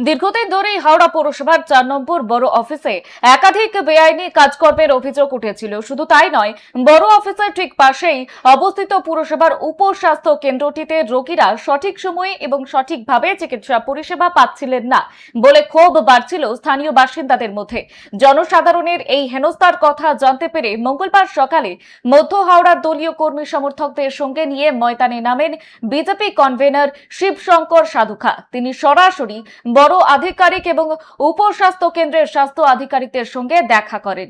দীর্ঘদিন ধরেই হাওড়া পৌরসভার ৪ নম্বর বড় অফিসে একাধিক বেআইনি কাজকর্মের অভিযোগ উঠেছিল। শুধু তাই নয়, বড় অফিসের ঠিক পাশেই অবস্থিত পুরসভার উপস্বাস্থ্য কেন্দ্রটিতে রোগীরা সঠিক সময়ে এবং সঠিকভাবে চিকিৎসা পরিষেবা পাচ্ছিলেন না বলে ক্ষোভ বাড়ছিল স্থানীয় বাসিন্দাদের মধ্যে। জনসাধারণের এই হেনস্থার কথা জানতে পেরে মঙ্গলবার সকালে মধ্য হাওড়ার দলীয় কর্মী সমর্থকদের সঙ্গে নিয়ে ময়দানে নামেন বিজেপি কনভেনর শিবশঙ্কর সাধুখা। তিনি সরাসরি বড় আধিকারিক এবং উপস্বাস্থ্য কেন্দ্রের স্বাস্থ্য আধিকারিকদের সঙ্গে দেখা করেন।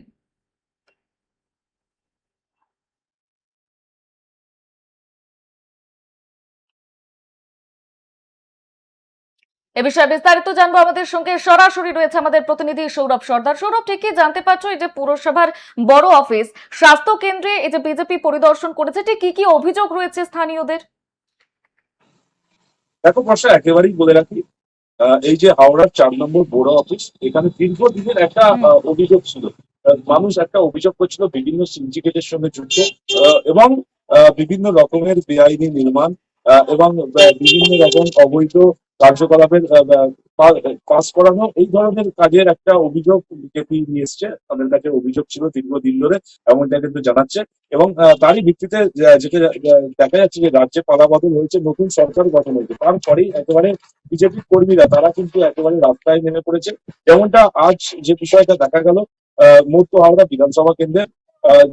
এ বিষয়ে বিস্তারিত জানবো, আমাদের সঙ্গে সরাসরি রয়েছে আমাদের প্রতিনিধি সৌরভ সর্দার। সৌরভ, ঠিক কি জানতে পারছো এই যে পুরসভার বড় অফিস স্বাস্থ্য কেন্দ্রে এই যে বিজেপি পরিদর্শন করেছে, ঠিক কি কি অভিযোগ রয়েছে স্থানীয়দের? দেখো বর্ষা, একেবারেই বলে রাখি, এই যে হাওড়ার ৪ নম্বর বড় অফিস, এখানে দীর্ঘদিনের একটা অভিযোগ ছিল। মানুষ একটা অভিযোগ করছিল বিভিন্ন সিন্ডিকেটের সঙ্গে যুক্ত, এবং বিভিন্ন রকমের বেআইনি নির্মাণ, এবং বিভিন্ন রকম অবৈধ কার্যকলাপের পাস করানো, এই ধরনের কাজের একটা অভিযোগ বিজেপি নিয়ে এসছে। তাদের কাছে অভিযোগ ছিল দীর্ঘদিন ধরে, এমনটা কিন্তু জানাচ্ছে। এবং তারই ভিত্তিতে যেটা দেখা যাচ্ছে যে রাজ্যে পালাবদল হয়েছে, নতুন সরকার গঠন হয়েছে, তারপরেই একেবারে বিজেপি কর্মীরা তারা কিন্তু একেবারে রাস্তায় নেমে পড়েছে। যেমনটা আজ যে বিষয়টা দেখা গেল, মধ্য হাওড়া বিধানসভা কেন্দ্রের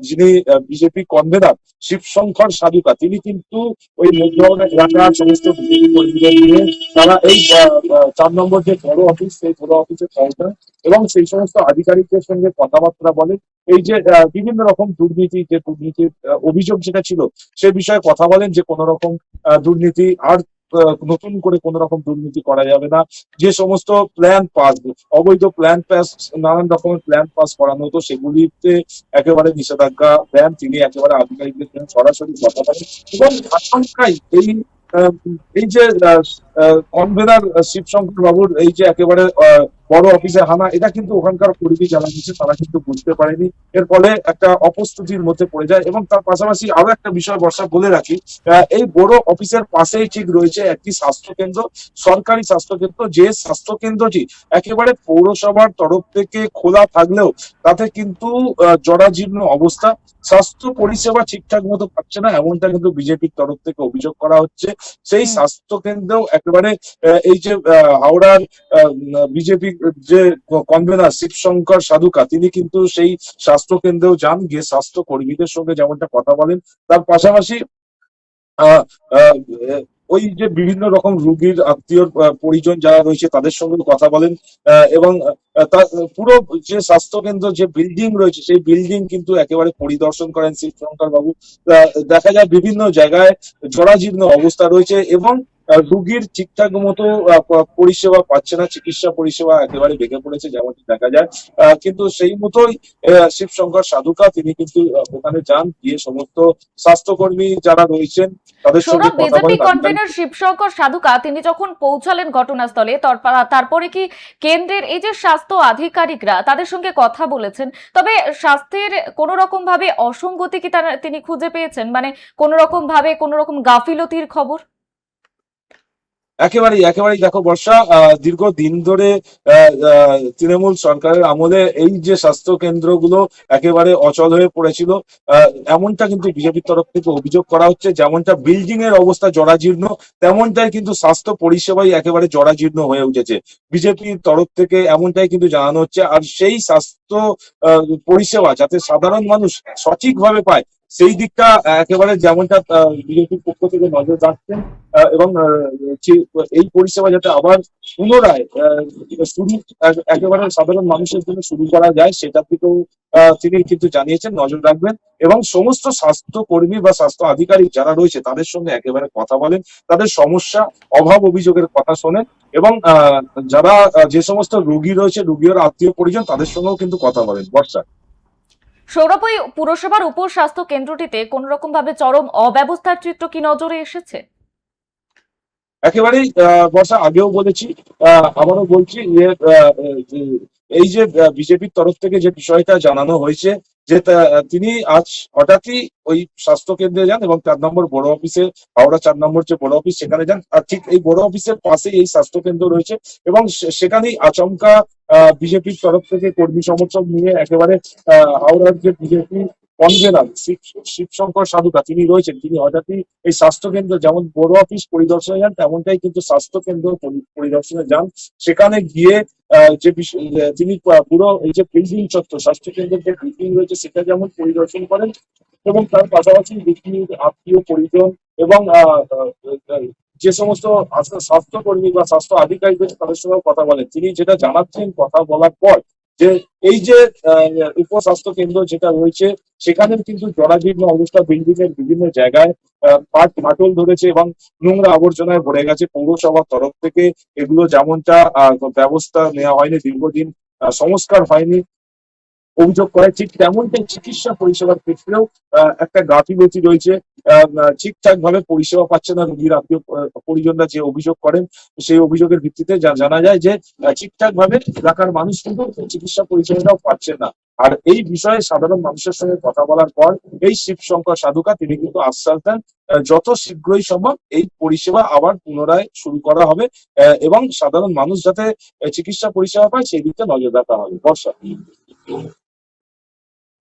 যিনি বিজেপি কনভেনর শিবশঙ্কর সাধুকা, তিনি কিন্তু ওই মধ্য হাওড়া এলাকার সমস্ত বিজেপি কর্মীদের নিয়ে তারা এই ৪ নম্বর যে বড় অফিস, সেই বড় অফিসে পৌঁছান এবং সেই সমস্ত আধিকারিকদের সঙ্গে কথাবার্তা বলেন। এই যে বিভিন্ন রকম দুর্নীতির অভিযোগ যেটা ছিল, সে বিষয়ে কথা বলেন যে কোন রকম দুর্নীতি আর নতুন করে কোন রকম দুর্নীতি করা যাবে না। যে সমস্ত প্ল্যান পাস, অবৈধ প্ল্যান পাস, নানান রকমের প্ল্যান পাস করানো হতো, সেগুলিতে একেবারে নিষেধাজ্ঞা দেন তিনি। একেবারে আধিকারিকদের সঙ্গে সরাসরি কথা বলেন এবং আশঙ্কাই এই যে কনভেনর শিবশঙ্কর বাবুর এই যে একেবারে বড় অফিসে হানা, এটা কিন্তু ওখানকার কর্মী যারা দিচ্ছে তারা কিন্তু বুঝতে পারেনি। এর ফলে একটা অপ্রস্তুতির মধ্যে পড়ে যায়। এবং তার পাশাপাশি আরো একটা বিষয় বর্ষা বলে রাখি, এই বড় অফিসের পাশেই ঠিক রয়েছে একটি স্বাস্থ্যকেন্দ্র, সরকারি স্বাস্থ্যকেন্দ্র, যে স্বাস্থ্যকেন্দ্রটি একেবারে পৌরসভার তরফ থেকে খোলা থাকলেও তাতে কিন্তু জরাজীর্ণ অবস্থা, স্বাস্থ্য পরিষেবা ঠিকঠাক মতো পাচ্ছে না, এমনটা কিন্তু বিজেপির তরফ থেকে অভিযোগ করা হচ্ছে। সেই স্বাস্থ্য কেন্দ্রেও একেবারে এই যে হাওড়ার বিজেপি যে কনভেনর শিবশঙ্কর সাধুকা, তিনি কিন্তু সেই স্বাস্থ্য কেন্দ্রেও যান, গিয়ে স্বাস্থ্য কর্মীদের সঙ্গে যেমনটা কথা বলেন। তার পাশাপাশি আহ আহ ওই যে বিভিন্ন রকম রোগীর আত্মীয় পরিজন যারা রয়েছে তাদের সঙ্গে কথা বলেন। এবং তার পুরো যে স্বাস্থ্য কেন্দ্র যে বিল্ডিং রয়েছে, সেই বিল্ডিং কিন্তু একেবারে পরিদর্শন করেন শিবশঙ্কর বাবু। দেখা যায় বিভিন্ন জায়গায় জরাজীর্ণ অবস্থা রয়েছে এবং রোগীর ঠিকঠাক মতো পরিষেবা পাচ্ছে না, চিকিৎসা পরিষেবা একেবারে ভেঙে পড়েছে যেমনটি দেখা যায়। কিন্তু সেই মতোই শিবশঙ্কর সাধুকা তিনি কিন্তু ওখানে যান, গিয়ে সমস্ত স্বাস্থ্যকর্মী যারা রয়েছেন তাদের সঙ্গে সৌরভ, কথা বিজেপি বলেন। কনভেনর শিবশঙ্কর সাধুকা তিনি যখন পৌঁছালেন ঘটনাস্থলে, তারপরে কি কেন্দ্রের এই যে স্বাস্থ্য আধিকারিকরা তাদের সঙ্গে কথা বলেছেন? তবে স্বাস্থ্যের কোন রকম ভাবে অসঙ্গতি কি তিনি খুঁজে পেয়েছেন? মানে কোন রকম ভাবে কোন রকম গাফিলতির খবর? একেবারেই দেখো বর্ষা, দীর্ঘদিন ধরে তৃণমূল সরকারের আমলে এই যে স্বাস্থ্য কেন্দ্রগুলো একেবারে অচল হয়ে পড়েছিল, এমনটা কিন্তু বিজেপির তরফ থেকে অভিযোগ করা হচ্ছে। যেমনটা বিল্ডিং এর অবস্থা জরাজীর্ণ, তেমনটাই কিন্তু স্বাস্থ্য পরিষেবাই একেবারে জরাজীর্ণ হয়ে উঠেছে। বিজেপির তরফ থেকে এমনটাই কিন্তু জানানো হচ্ছে। আর সেই স্বাস্থ্য পরিষেবা যাতে সাধারণ মানুষ সঠিকভাবে পায়, সেই দিকটা একেবারে যেমনটা বিজেপির পক্ষ থেকে নজর রাখছেন। এবং এই পরিষেবা যাতে আবার পুনরায় শুরু একেবারে সাধারণ মানুষের জন্য শুরু করা যায়, সেটার দিকেও তিনি কিন্তু জানিয়েছেন নজর রাখবেন। এবং সমস্ত স্বাস্থ্য কর্মী বা স্বাস্থ্য আধিকারিক যারা রয়েছে তাদের সঙ্গে একেবারে কথা বলেন, তাদের সমস্যা অভাব অভিযোগের কথা শোনেন এবং যারা যে সমস্ত রোগী রয়েছে, রোগীর আত্মীয় পরিজন, তাদের সঙ্গেও কিন্তু কথা বলেন। বর্ষা, সৌরভ, ওই পুরসভার উপস্বাস্থ্য কেন্দ্রটিতে কোন রকম ভাবে চরম অব্যবস্থার চিত্র কি নজরে এসেছে? একেবারেই বর্ষা, আগেও বলেছি, আবারও বলছি যে এই যে বিজেপির তরফ থেকে যে বিষয়টা জানানো হয়েছে যে তিনি আজ হঠাৎই ওই স্বাস্থ্য কেন্দ্রে যান এবং 4 নম্বর বড় অফিসে, হাওড়া 4 নম্বর যে বড় অফিস সেখানে যান। আর ঠিক এই বড় অফিসের পাশেই এই স্বাস্থ্য কেন্দ্র রয়েছে এবং সেখানেই আচমকা বিজেপির তরফ থেকে কর্মী সমর্থক নিয়ে একেবারে হাওড়ার যে বিজেপি কনভেনার শিবশঙ্কর সাধুকা তিনি রয়েছেন, তিনি হঠাৎই এই স্বাস্থ্য কেন্দ্র যেমন বড় অফিস পরিদর্শনে যান তেমনটাই কিন্তু স্বাস্থ্য কেন্দ্র পরিদর্শনে যান। সেখানে গিয়ে তিনি পুরো এই যে বিল্ডিং চত্বর, স্বাস্থ্য কেন্দ্রের যে বিল্ডিং রয়েছে সেটা যেমন পরিদর্শন করেন এবং তার পাশাপাশি বিভিন্ন আত্মীয় পরিজন এবং যে সমস্ত স্বাস্থ্যকর্মী বা স্বাস্থ্য আধিকারিক রয়েছে তাদের সঙ্গে কথা বলেন। তিনি যেটা জানাচ্ছেন কথা বলার পর যে এই যে উপস্বাস্থ্য কেন্দ্র যেটা রয়েছে সেখানে কিন্তু জরাজীর্ণ অবস্থা, বিল্ডিং এর বিভিন্ন জায়গায় ফাটল ধরেছে এবং নোংরা আবর্জনায় ভরে গেছে। পৌরসভার তরফ থেকে এগুলো যেমনটা ব্যবস্থা নেওয়া হয়নি, দীর্ঘদিন সংস্কার হয়নি অভিযোগ করে, ঠিক তেমনটাই চিকিৎসা পরিষেবার ক্ষেত্রেও একটা গাফিলতি রয়েছে। ঠিকঠাক ভাবে পরিষেবা পাচ্ছে না রোগীর আত্মীয় পরিজনরা যে অভিযোগ করেন, সেই অভিযোগের ভিত্তিতে যা জানা যায় যে ঠিকঠাক ভাবে এলাকার মানুষ কিন্তু চিকিৎসা পরিষেবাটাও পাচ্ছেন না। আর এই বিষয়ে সাধারণ মানুষের সঙ্গে কথা বলার পর এই শিবশঙ্কর সাধুকা তিনি কিন্তু আশ্বাস দেন যত শীঘ্রই সম্ভব এই পরিষেবা আবার পুনরায় শুরু করা হবে এবং সাধারণ মানুষ যাতে চিকিৎসা পরিষেবা পায় সেই দিকে নজর রাখা হবে। বর্ষা।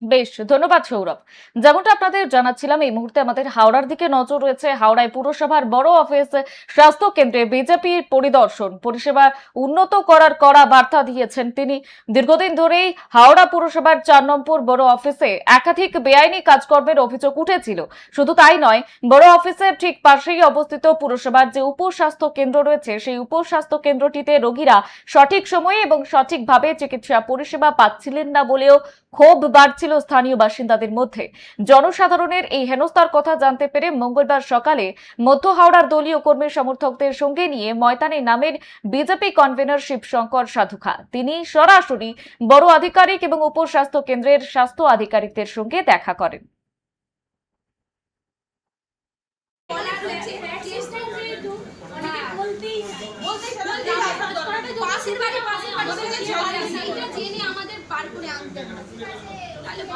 বেশ, ধন্যবাদ সৌরভ। যেমনটা আপনাদের জানাচ্ছিলাম, এই মুহূর্তে আমাদের হাওড়ার দিকে নজর রয়েছে। হাওড়ায় পুরসভার বড় অফিস স্বাস্থ্য কেন্দ্রে বিজেপির পরিদর্শন, পরিষেবা উন্নত করার কড়া বার্তা দিয়েছেন তিনি। দীর্ঘদিন ধরেই হাওড়া পুরসভার 4 নম্বর বড় অফিসে একাধিক বেআইনি কাজকর্মের অভিযোগ উঠেছিল। শুধু তাই নয়, বড় অফিসের ঠিক পাশেই অবস্থিত পুরসভার যে উপস্বাস্থ্য কেন্দ্র রয়েছে সেই উপস্বাস্থ্য কেন্দ্রটিতে রোগীরা সঠিক সময়ে এবং সঠিকভাবে চিকিৎসা পরিষেবা পাচ্ছিলেন না বলেও ক্ষোভ বাড়ছিল স্থানীয় বাসিন্দাদের মধ্যে। জনসাধারণের এই হেনস্থার কথা জানতে পেরে মঙ্গলবার সকালে মধ্য হাওড়ার দলীয় কর্মী সমর্থকদের সঙ্গে নিয়ে ময়দানে নামেন বিজেপি কনভেনর শিবশঙ্কর সাধুকা। তিনি সরাসরি বড় আধিকারিক এবং উপস্বাস্থ্য কেন্দ্রের স্বাস্থ্য আধিকারিকদের সঙ্গে দেখা করেন।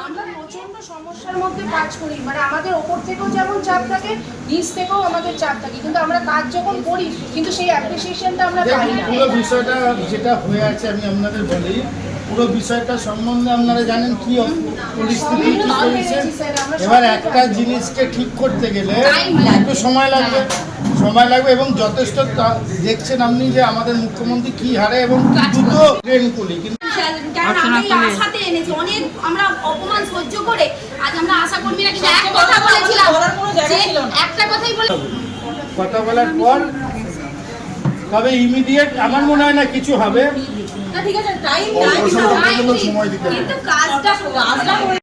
আমরা প্রচন্ড সমস্যার মধ্যে কাজ করি, মানে আমাদের ওপর থেকেও যেমন চাপ থাকে, নিচ থেকেও আমাদের চাপ থাকে, কিন্তু আমরা কাজ যখন করি কিন্তু সেই অ্যাপ্রিসিয়েশনটা আমরা পাই না। পুরো বিষয়টা যেটা হয়ে আছে আমি আপনাদের বলি, পুরো বিষয়টা সম্বন্ধে আপনারা জানেন কি পরিস্থিতি কি চলছে। এবার একটা জিনিসকে ঠিক করতে গেলে একটু সময় লাগবে এবং যথেষ্ট দেখছেন আপনি যে আমাদের মুখ্যমন্ত্রী কি হারে এবং দ্রুত ট্রেন করি, কিন্তু আমরা অপমান সহ্য করে আজ আমরা আশা কর্মীরা কিন্তু এক কথা বলেছিলাম, একটা কথাই বলে কথা বলার পর তবে ইমিডিয়েট আমার মনে হয় না কিছু হবে। ঠিক আছে, টাইম সময় দিতে কিন্তু কাজটা